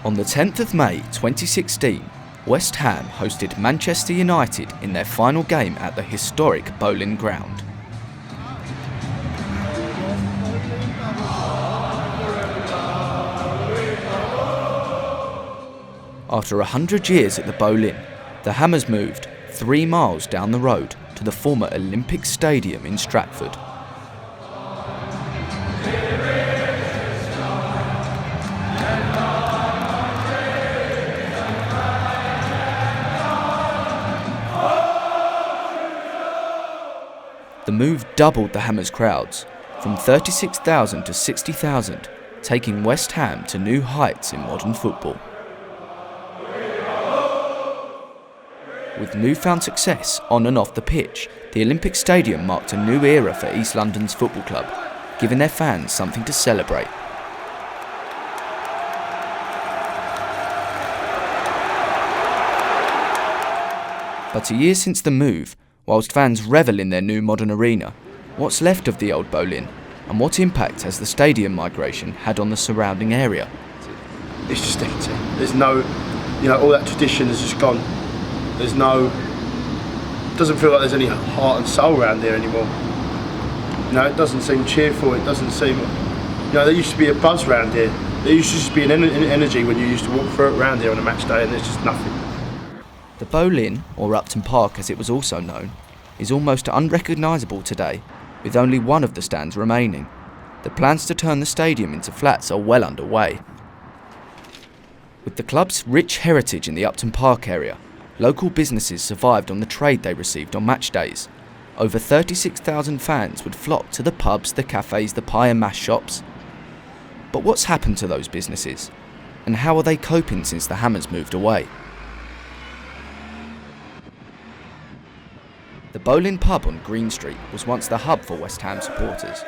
On the 10th of May 2016, West Ham hosted Manchester United in their final game at the historic Boleyn ground. After 100 years at the Boleyn, the Hammers moved 3 miles down the road to the former Olympic Stadium in Stratford. The move doubled the Hammers' crowds, from 36,000 to 60,000, taking West Ham to new heights in modern football. With newfound success on and off the pitch, the Olympic Stadium marked a new era for East London's football club, giving their fans something to celebrate. But a year since the move, whilst fans revel in their new modern arena, what's left of the old Boleyn, and what impact has the stadium migration had on the surrounding area? It's just empty. There's no, all that tradition has just gone. There's no, doesn't feel like there's any heart and soul around there anymore. It doesn't seem cheerful, it doesn't seem, there used to be a buzz around here. There used to just be an energy when you used to walk through it around here on a match day, and there's just nothing. The Boleyn, or Upton Park as it was also known, is almost unrecognisable today, with only one of the stands remaining. The plans to turn the stadium into flats are well underway. With the club's rich heritage in the Upton Park area, local businesses survived on the trade they received on match days. Over 36,000 fans would flock to the pubs, the cafes, the pie and mash shops. But what's happened to those businesses? And how are they coping since the Hammers moved away? The Boleyn pub on Green Street was once the hub for West Ham supporters.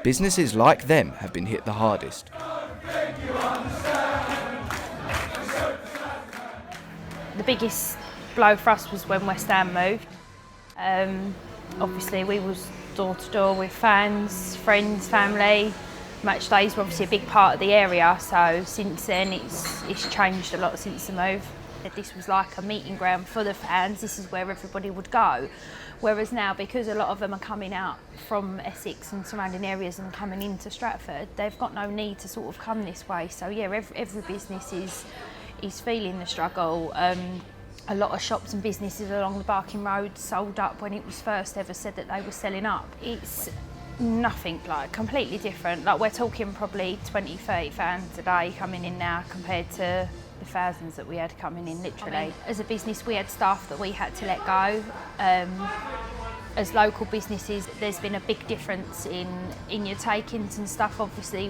Businesses like them have been hit the hardest. The biggest blow for us was when West Ham moved. Obviously we was door to door with fans, friends, family. Match days were obviously a big part of the area, so since then it's changed a lot since the move. This was like a meeting ground for the fans, this is where everybody would go. Whereas now, because a lot of them are coming out from Essex and surrounding areas and coming into Stratford, they've got no need to sort of come this way. So yeah, every business is feeling the struggle. A lot of shops and businesses along the Barking Road sold up when it was first ever said that they were selling up. It's nothing like, completely different. Like we're talking probably 20, 30 fans a day coming in now compared to the thousands that we had coming in, literally. As a business, we had staff that we had to let go. As local businesses, there's been a big difference in your take-ins and stuff. Obviously,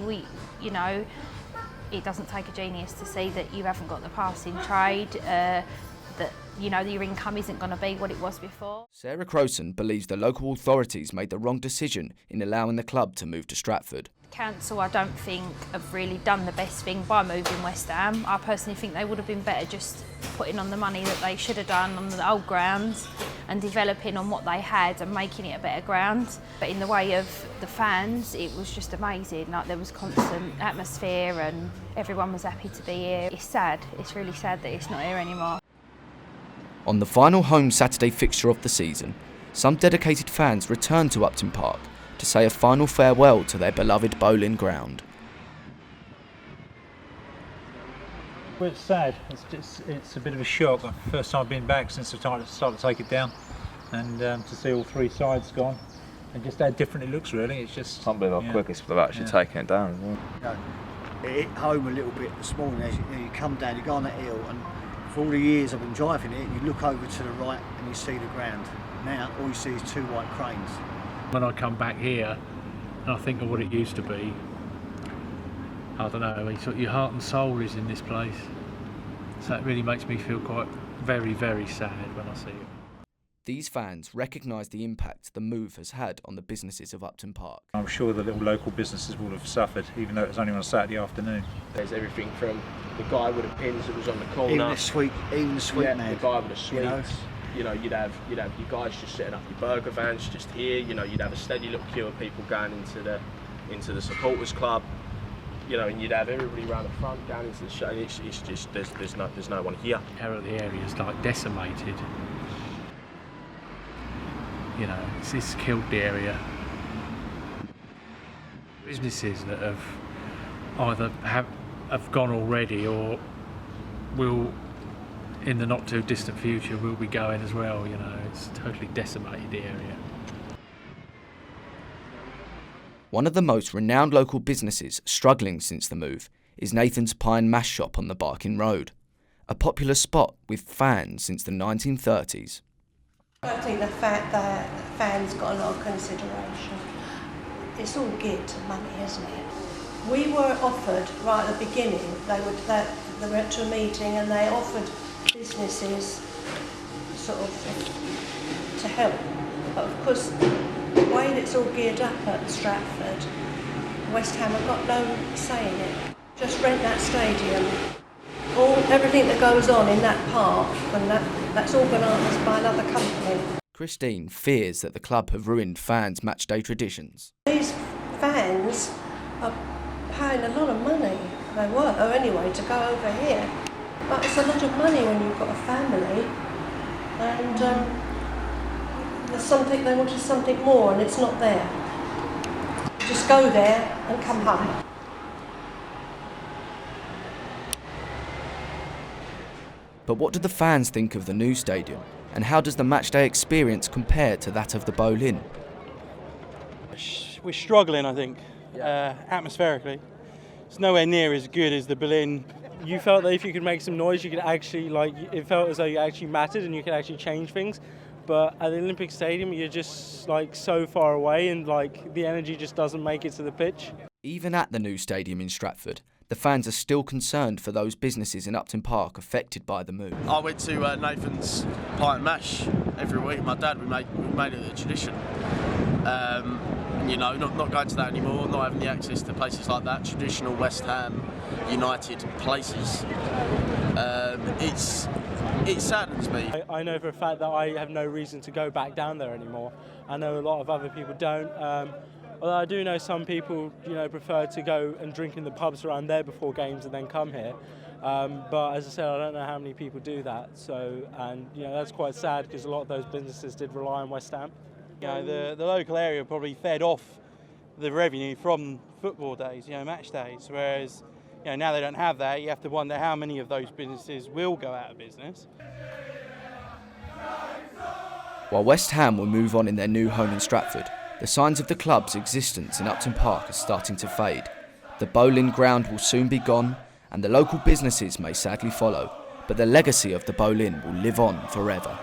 it doesn't take a genius to see that you haven't got the passing trade, that your income isn't going to be what it was before. Sarah Crowson believes the local authorities made the wrong decision in allowing the club to move to Stratford. Council, I don't think, have really done the best thing by moving West Ham. I personally think they would have been better just putting on the money that they should have done on the old grounds and developing on what they had and making it a better ground. But in the way of the fans, it was just amazing. Like there was constant atmosphere and everyone was happy to be here. It's sad, it's really sad that it's not here anymore. On the final home Saturday fixture of the season, some dedicated fans returned to Upton Park to say a final farewell to their beloved Boleyn ground. Well, it's sad. It's a bit of a shock. First time I've been back since I started to take it down, and to see all 3 sides gone, and just how different it looks. Really, it's just. Can't believe how quick they've actually taken it down as well. It hit home a little bit this morning. As you come down, you go on that hill, and for all the years I've been driving it, you look over to the right and you see the ground. Now all you see is 2 white cranes. When I come back here and I think of what it used to be, I don't know, your heart and soul is in this place. So it really makes me feel quite very, very sad when I see it. These fans recognise the impact the move has had on the businesses of Upton Park. I'm sure the little local businesses will have suffered, even though it was only on a Saturday afternoon. There's everything from the guy with the pins that was on the corner. Even the sweet man. The guy with the sweets. You'd have you guys just setting up your burger vans just here. You'd have a steady little queue of people going into the supporters club. you know, and you'd have everybody around the front down into the shade. It's just there's no one here. The area's like decimated. You know, it's killed the area. Businesses that have either have gone already or will, in the not too distant future, will be going as well. You know, it's totally decimated the area. One of the most renowned local businesses struggling since the move is Nathan's Pie and Mash Shop on the Barking Road, a popular spot with fans since the 1930s. I think the fact that fans got a lot of consideration. It's all geared to money, isn't it? We were offered right at the beginning. They went to a meeting and they offered businesses sort of to help. But of course, the way that it's all geared up at Stratford, West Ham have got no say in it. Just rent that stadium. Everything that goes on in that park, and that's organised by another company. Christine fears that the club have ruined fans' matchday traditions. These fans are paying a lot of money, they were anyway, to go over here. But it's a lot of money when you've got a family, and they wanted something more and it's not there. Just go there and come home. But what do the fans think of the new stadium? And how does the matchday experience compare to that of the Boleyn? We're struggling, I think, atmospherically. It's nowhere near as good as the Boleyn. You felt that if you could make some noise, you could actually, it felt as though you actually mattered and you could actually change things. But at the Olympic Stadium, you're just so far away and the energy just doesn't make it to the pitch. Even at the new stadium in Stratford, the fans are still concerned for those businesses in Upton Park affected by the move. I went to Nathan's Pie and Mash every week. My dad, we made it a tradition. Not going to that anymore, not having the access to places like that, traditional West Ham United places. It saddens me. I know for a fact that I have no reason to go back down there anymore. I know a lot of other people don't. Although I do know some people, prefer to go and drink in the pubs around there before games and then come here. But as I said, I don't know how many people do that. That's quite sad because a lot of those businesses did rely on West Ham. The local area probably fed off the revenue from football days, match days. Whereas, now they don't have that. You have to wonder how many of those businesses will go out of business. While West Ham will move on in their new home in Stratford, the signs of the club's existence in Upton Park are starting to fade. The Boleyn ground will soon be gone, and the local businesses may sadly follow, but the legacy of the Boleyn will live on forever.